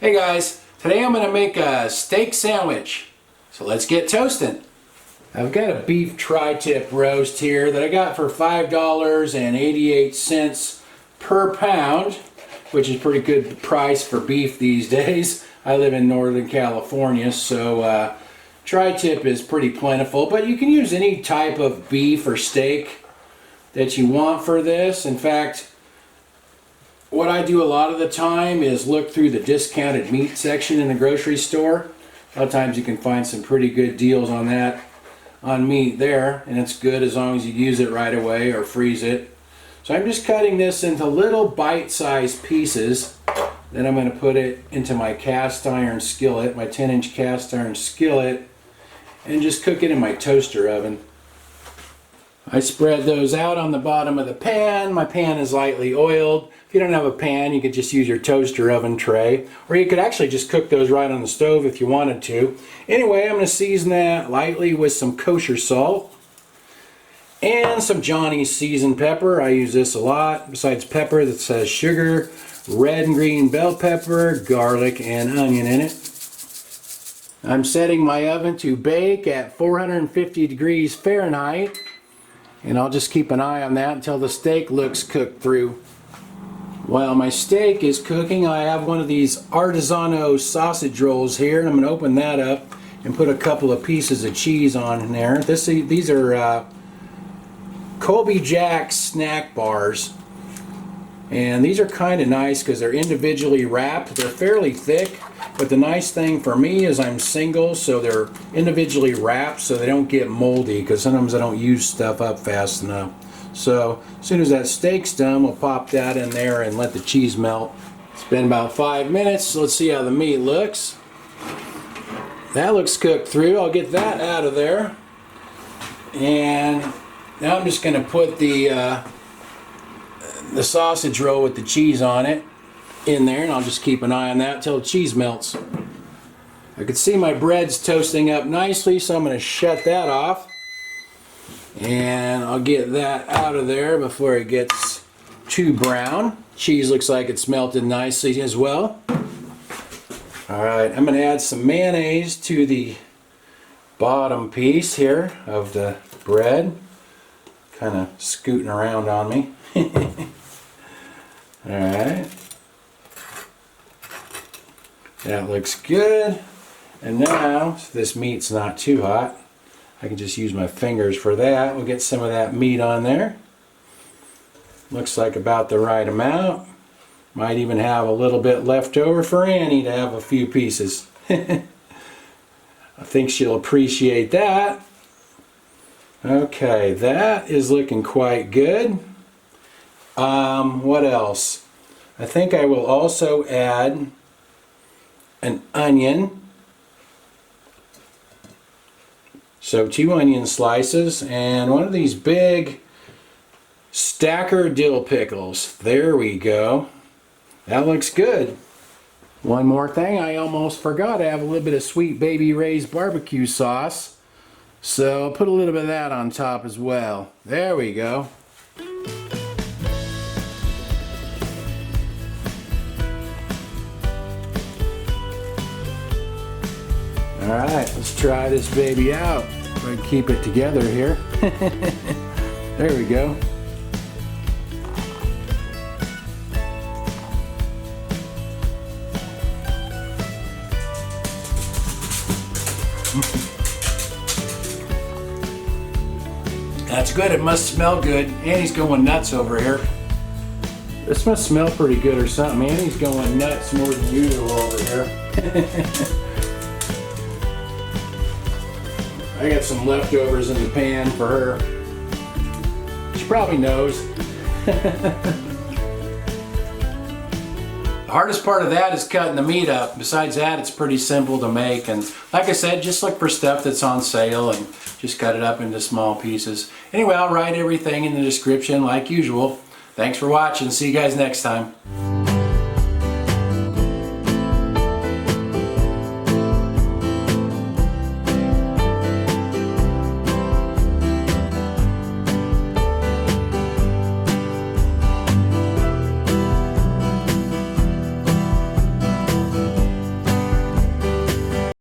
Hey guys, today I'm going to make a steak sandwich. So let's get toasting. I've got a beef tri-tip roast here that I got for $5.88 per pound, which is a pretty good price for beef these days. I live in Northern California, so tri-tip is pretty plentiful, but you can use any type of beef or steak that you want for this. In fact, what I do a lot of the time is look through the discounted meat section in the grocery store. A lot of times you can find some pretty good deals on that, on meat there, and it's good as long as you use it right away or freeze it. So I'm just cutting this into little bite-sized pieces. Then I'm going to put it into my cast iron skillet, my 10-inch cast iron skillet, and just cook it in my toaster oven. I spread those out on the bottom of the pan. My pan is lightly oiled. If you don't have a pan, you could just use your toaster oven tray, or you could actually just cook those right on the stove if you wanted to. Anyway, I'm going to season that lightly with some kosher salt and some Johnny's seasoned pepper. I use this a lot. Besides pepper, that says sugar, red and green bell pepper, garlic, and onion in it. I'm setting my oven to bake at 450 degrees Fahrenheit. And I'll just keep an eye on that until the steak looks cooked through. While my steak is cooking, I have one of these Artesano Sausage Rolls here, and I'm going to open that up and put a couple of pieces of cheese on there. These are Colby Jack snack bars, and these are kind of nice because they're individually wrapped. They're fairly thick, but the nice thing for me is I'm single, so they're individually wrapped so they don't get moldy, because sometimes I don't use stuff up fast enough. So as soon as that steak's done, we'll pop that in there and let the cheese melt. It's been about 5 minutes, so let's see how the meat looks. That looks cooked through. I'll get that out of there. And now I'm just going to put the sausage roll with the cheese on it in there, and I'll just keep an eye on that until the cheese melts. I can see my bread's toasting up nicely, so I'm going to shut that off. And I'll get that out of there before it gets too brown. Cheese looks like it's melted nicely as well. Alright, I'm going to add some mayonnaise to the bottom piece here of the bread. Kind of scooting around on me. Alright. That looks good. And now, so this meat's not too hot, I can just use my fingers for that. We'll get some of that meat on there. Looks like about the right amount. Might even have a little bit left over for Annie to have a few pieces. I think she'll appreciate that. Okay, that is looking quite good. What else? I think I will also add an onion. So 2 onion slices and one of these big stacker dill pickles. There we go. That looks good. One more thing, I almost forgot. I have a little bit of Sweet Baby Ray's barbecue sauce. So I'll put a little bit of that on top as well. There we go. Alright, let's try this baby out. If I can keep it together here. There we go. That's good. It must smell good. Annie's going nuts over here. This must smell pretty good or something. Annie's going nuts more than usual over here. I got some leftovers in the pan for her. She probably knows. The hardest part of that is cutting the meat up. Besides that, it's pretty simple to make. And like I said, just look for stuff that's on sale and just cut it up into small pieces. Anyway, I'll write everything in the description like usual. Thanks for watching. See you guys next time.